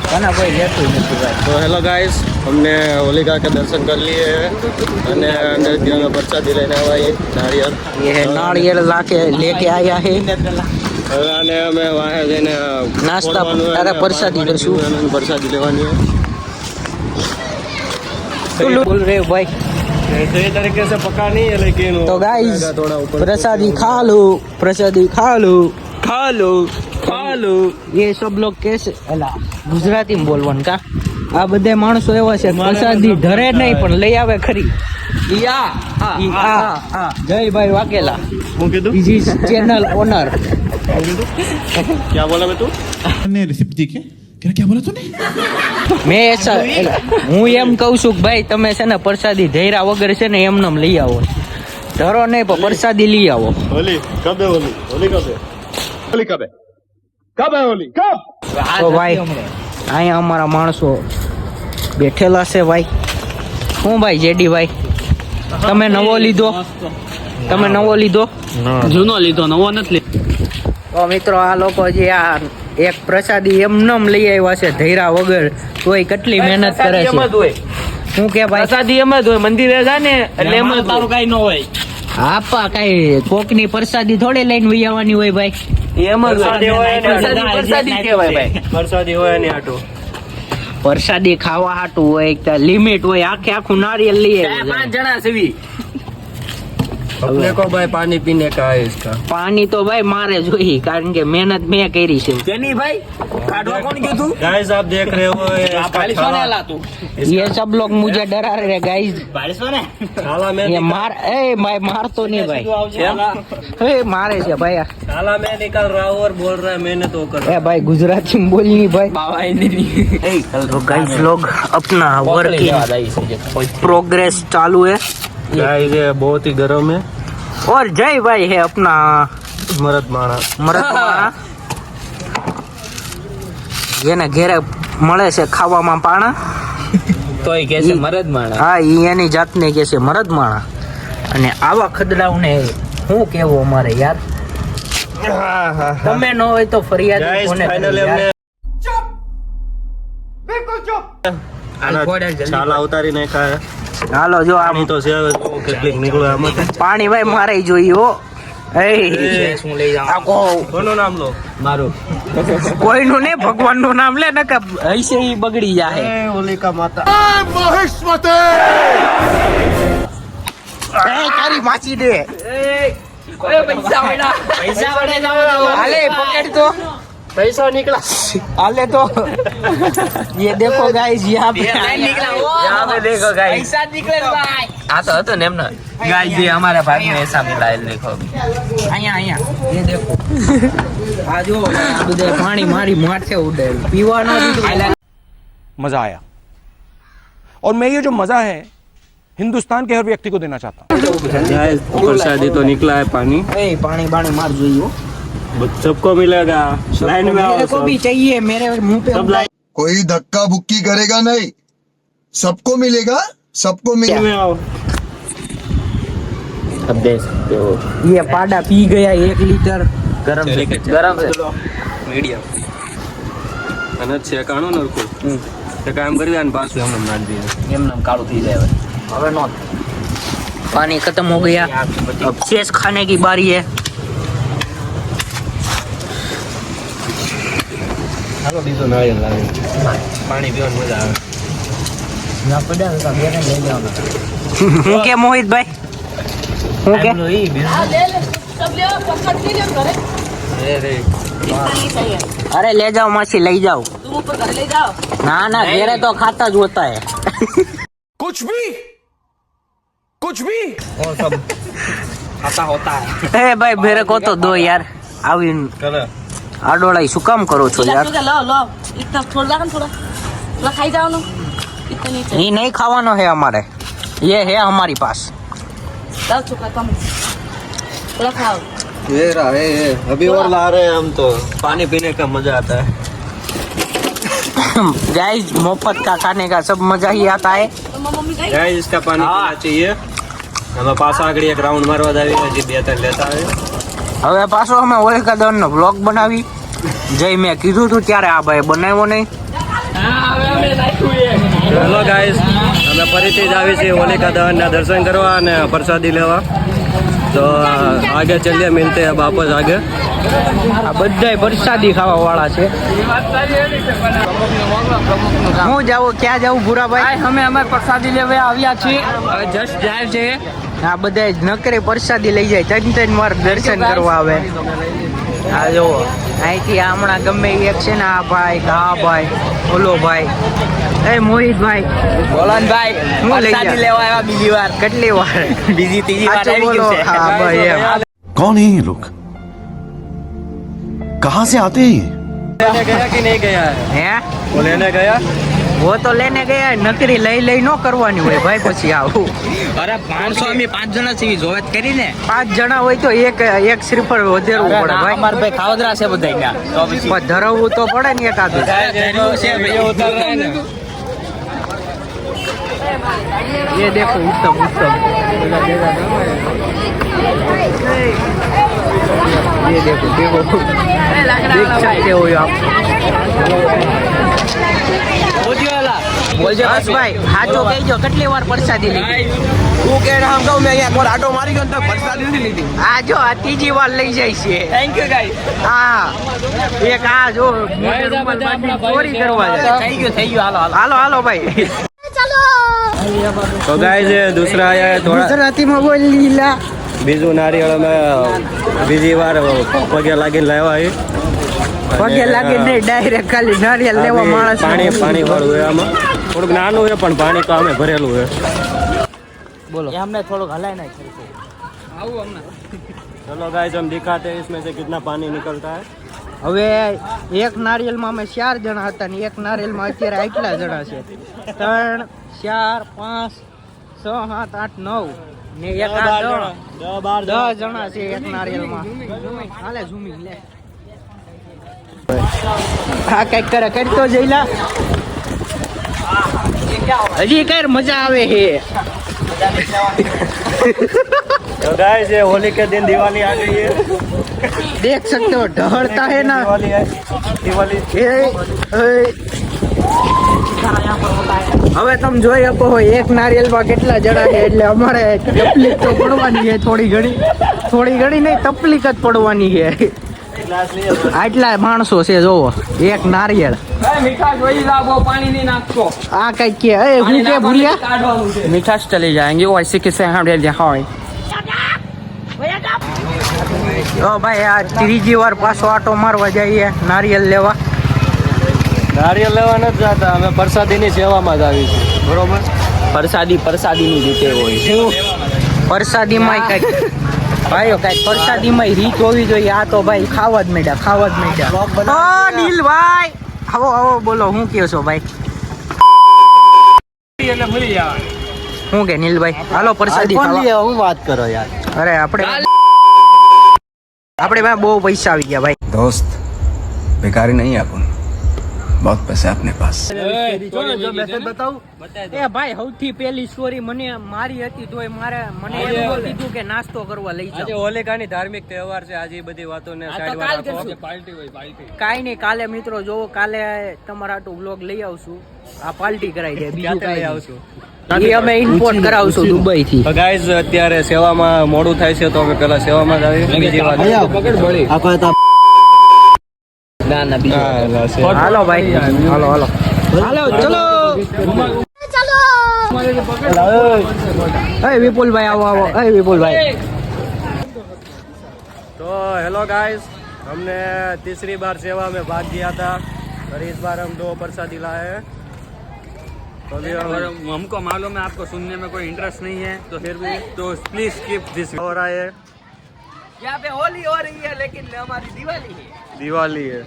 खाना भाई लेते नहीं भाई। तो हेलो गाइस, हमने होलिका के दर्शन कर लिए हैं અને અંદર ત્યાં પ્રસાદી લઈને આવ્યા ये नारियल। ये है नारियल लाके लेके आया है। હવે આને અમે વાહે જઈને નાસ્તા અરે પ્રસાદી કરશું। પ્રસાદી લેવાની है। बोल रहे हो भाई सही तरीके से पका नहीं है लेकिन तो गाइस प्रसादी खा लो, प्रसादी खा लो, खा लो, खा लो। ये सब लोग कैसे अला गुजराती में बोलवन का आ बधे माणसो एवा છે પ્રસાદી ધરે નહીં પણ લઈ આવે ખરી। જય ભાઈ વાકેલા, હું કીધું ઇઝ ઇઝ ચેનલ ઓનર। क्या बोला मैं तू ने रेसिपी देखी क्या बोला तूने? મેં એસા હું એમ કહું છું કે ભાઈ તમે છે ને પ્રસાદી ધૈરા વગર છે ને એમનેમ લઈ આવો, ધરો નહીં પણ પ્રસાદી લઈ આવો। होली कब है? होली होली कब है? होली कब है? कब है होली? कब? તો ભાઈ અહીંયા અમારા માણસો બેઠેલા છે ભાઈ। શું ભાઈ જેડી ભાઈ તમે નવો લીધો? તમે નવો લીધો? જૂનો લીધો, નવો નથી લીધો। તો મિત્રો આ લોકો જે આ એક પ્રસાદી એમનેમ લઈ આવ્યા છે ધૈરા વગર, તોય કેટલી મહેનત કરે છે। શું કે ભાઈ પ્રસાદી એમ જ હોય, મંદિરે જા ને એટલે એમ તારું કઈ ન હોય। આપા કઈ કોકની પ્રસાદી થોડી લઈને વહી આવવાની હોય ભાઈ। એમ જ હોય, પ્રસાદી કહેવાય ભાઈ। प्रसादी होया नहीं आटो પ્રસાદી ખાવા હાટું હોય, લિમિટ હોય, આખે આખું નારિયેલ લઈ આવ્યા। 5 જણા સેવી। अपने को भाई पानी पीने का है इसका। પાણી તો ભાઈ મારે જોઈએ કારણ કે મહેનત મેં કરી છે। જેની ભાઈ કાઢવા કોણ કીધું? गाइस आप देख रहे हो ये इसका 500 ને લા તું। ये सब लोग मुझे डरा रहे गाइस। 500 ને थाला में ये मार ए मैं मार तो नहीं भाई, ए मारे છે ભાઈ। थाला में निकल रहा हूँ और बोल रहा है मैंने तो कर ए भाई गुजराती में बोलनी भाई। બાવા એની तो गाइस लोग अपना वर्क प्रोग्रेस चालू है गाइस ये बहुत ही गर्म है और जय भाई है अपना मरद माणा મરદમાં એને ઘેરે મળે છે ખાવામાં પાણા, તોય કે છે મરદ માણા। હા ઈ એની જાતને કે છે મરદમાણા। અને આવા ખદડાઓને શું કેવું અમારે યાર, તમે ન હોય તો ફરિયાદ गाइस કોને फाइनली કરવી हमने યાર? छाला उतारी नहीं खाया। હાલો જો આ पानी तो से કેટલીક નીકળ્યો આમાં। પાણી ભાઈ મારે જોઈએ હો। એ શું લઈ જાવ? આ કો કોનું નામ લો? મારું કોઈનું નહીં, ભગવાનનું નામ લે ને કે હૈસે ઈ બગડી જાહે। ए होलिका माता એ તારી માસી દે ઓય પૈસા વડા, પૈસા વડે જાવ। હાલે પકડ તો पैसा निकला। हाले तो ये देखो गाइस यहाँ पे यहाँ पे देखो गाइस, पैसा निकले भाई। आ तो હતો ને એમનો ગાइस, ये हमारे भाई में ऐसा मिला है, देखो અહીંયા અહીંયા ये देखो આ જો આ બધે પાણી મારી માથે ઉડે, પીવાનો દીધું। मजा आया और मैं ये जो मजा है हिंदुस्तान के हर व्यक्ति को देना चाहता हूँ। गाइस प्रसादी तो निकला है पानी, ए पानी पानी मार જોઈએ सबको मिलेगा। लाइन में आओ मेरे को भी सब। चाहिए, मेरे मुंह पे सब लाइन कोई धक्का बुक्की करेगा नहीं, सबको मिलेगा, सबको मिलेगा। में आओ। अब देख सकते हो ये पाडा पी गया 1 लीटर गरम से गरम से मीडियम અને છેકાણું નરકું તે કામ કરી દે અને પાછું એમને નાખ દે। એમ નામ કાળું થઈ જાય હવે નો पानी खत्म हो गया, अब शेष खाने की बारी है। હાલો બીજો નારિયેલ લાવી, પાણી પીવાની મજા આવે। ના પડ્યા તો બેને લઈ લેવાનો। હું કે મોહિત ભાઈ, હું કે अरे ले जाओ मासी, ले जाओ। तुम ऊपर घर ले जाओ। ना ना घेरे तो खाता જ होता है। कुछ भी और सब खाता होता है। ए भाई मेरे को तो दो यार, આવી કરે આડોળાઈ શું કામ કરો છો યાર? लो लो इतना थोड़ा थोड़ा थोड़ा खाई जाओ ना, इतना नहीं ये नहीं खावानो है हमारे, ये है हमारी पास। लाओ चुका कम थोड़ा खाओ। ये रहा है, अभी और ला रहे हैं हम तो। पानी पीने का मजा आता है। गाइस मुफ्त का खाने का सब मजा ही आता है। तो मम्मी गई गाइस इसका पानी पीना चाहिए। हमें पास આગળ એક રાઉન્ડ મારવા દાવી હજી 2-3 લેતા આવે। હવે પાછો અમે હોલિકા દહનનો વ્લોગ બનાવી, જઈ મેં કીધું તું ત્યારે આ ભાઈ બનાવ્યો નહીં, હેલો ગાઈસ, અમે ફરીથી જ આવી છીએ હોલિકા દહનના દર્શન કરવા અને પ્રસાદી લેવા. તો આગે ચલીએ, મિલતે હૈ વાપસ આગે. આ બધાય પ્રસાદી ખાવા વાળા છે. હું જાઉં, ક્યાં જાઉં ભૂરાભાઈ? અમે અમારે પ્રસાદી લેવા આવ્યા છીએ. જસ્ટ જાય છે. આ બધા નકરી પ્રસાદી લઈ જાય, 3 વાર દર્શન કરવા આવે. આ જો અહીંથી હમણાં ગમે ઈ એક છે ને, આ ભાઈ, આ ભાઈ, ઓલો ભાઈ, એ મોહિતભાઈ, બોલનભાઈ હું લઈ પ્રસાદી જા. લેવા આવ્યા બીજી વાર. કેટલી વાર? બીજી ત્રીજી વાર સાચું આવી બોલો. ગયું છે. હા ભાઈ એમ. कौन है ये लोग कहाँ से आते हैं ये લેને ગયા કે નહીં ગયા? હે वो लेने ગયા? वो तो लेने ગયા, નકરી લઈ ન કરવાની હોય ભાઈ. પછી આવું અરે 500 અમે 5 જણા છીએ, જોવે જ કરીને. 5 જણા હોય તો એક શ્રીફળ વધેરવું પડે ભાઈ. અમાર ભાઈ ખાવદરા છે બધા. તો પછી પણ ધરાવવું તો પડે ને એકાદું. વિડિયો ઉતાર રહે ને. ये देखो उत्तम उत्तम, ये देखो देखो, देख सकते हो आप. બોલજો બસ ભાઈ સાચો કહેજો, કેટલી વાર પ્રસાદી લીધી? તું કે આમ કહું મેં એક વાર આટો મારી ગયો તો પ્રસાદી નથી લીધી. આ જો આ 3જી વાર લઈ જાય છે. Thank you guys. હા એક આ જો મોટે રૂમાલ બાંધીને ચોરી કરવા જાય. થઈ ગયું હાલો હાલો. હાલો હાલો ભાઈ. તો ગાઈસ ये दूसरा आया है थोड़ा ગુજરાતીમાં બોલ લીલા. બીજું નારિયેળ અમે બીજી વાર પગે લાગીને લાવ્યા છે. પગે લાગે નહીં, ડાયરેક્ટ ખાલી નારિયેળ લેવા માણસ. પાણી વાળું છે આમાં. થોડુંક નાનું છે પણ પાણી તો અમે ભરેલું છે. બોલો. અમને થોડુંક હલાય નાખ. चलो गाइस हम दिखाते हैं इसमें से कितना पानी निकलता है. હવે એક નારિયેલમાં અમે 4 જણા હતા ને એક નારિયેલમાં અત્યારે આટલા જણા છે. 3, 4, 5, 6, 7, 8, 9 ને એક આ 10 જણા છે એક નારિયેલમાં. હાલે ઝૂમી લે. હા કઈક કરે કરતો જઈલા. હજી કઈ મજા આવે છે. तो गाइस ये होली के दिन दिवाली आ गई है. देख सकते हो ढहरता है ना. दिवाली है. दिवाली હવે તમે જોઈ શકો હો એક નારિયેલમાં કેટલા જણા છે, એટલે અમારે તકલીફ તો પડવાની છે થોડી ઘણી નહીં, તકલીફ જ પડવાની છે. આટલા માણસો છે જોવો, એક નારિયેળ. મીઠાશ વહી લાવો, પાણી નહીં નાખતો. આ કઈ કે એ હું કે ભૂલ્યા કાઢવાનું છે. મીઠાશ ચલી जाएंगे वैसे किसे हम ले હોય. તો ભાઈ આ 3જી વાર પાછો આટો મારવા જઈએ નારિયેળ લેવા. નારિયેળ લેવા નથી જતા, અમે પ્રસાદીની સેવામાં જ આવી છે. બરોબર. પ્રસાદીની રીતે હોય. પ્રસાદીમાં કઈક ભાઈઓ કઈક પ્રસાદીમાં રીત હોવી જોઈએ. આ તો ભાઈ ખાવા જ માંડ્યા. ઓ નીલભાઈ આવો આવો, બોલો શું કહો છો ભાઈ? એટલે ભૂલી જવા. શું કે નીલભાઈ હાલો પ્રસાદી ખાવા. હું વાત કરો યાર. અરે આપણે ભાઈ બહુ પૈસા આવી ગયા ભાઈ. दोस्त बेकारी नहीं है अपन बहुत पैसा है अपने पास એ ભાઈ સૌથી પહેલી સ્ટોરી મને મારી હતી તોય મને એવું કીધું કે નાસ્તો કરવા લઈ આજે જાઓ. હોલિકાની ધાર્મિક તહેવાર છે. આજે એ બધી વાતોને સાઈડમાં રાખો. કાઈ નહીં, કાલે મિત્રો જોવો, કાલે તમારા આટલું બ્લોગ લઈ આવશું. આ પાર્ટી કરાઈ દે, બીજું ક્યાંથી લઈ કાઈ આવશું? આવશું. એ અમે ઇમ્પોર્ટ કરાવશું દુબઈ થી. તો ગાઈઝ અત્યારે સેવામાં મોડું થાય છે તો અમે પેલા સેવામાં જ આવી. બીજી વાત ના બીજું હાલો ભાઈ હાલો ચલો. એ વિપુલભાઈ આવો. એ વિપુલભાઈ तो हेलो गाइस, हमने तीसरी बार सेवा में भाग दिया था और इस बार हम 2 प्रसादी लाए हैं. तो अभी हमको मालूम है आपको सुनने में कोई इंटरेस्ट नहीं है, तो फिर भी तो प्लीज स्किप दिस. हो रहा है यहाँ पे होली हो रही है लेकिन हमारी दिवाली है. दिवाली है.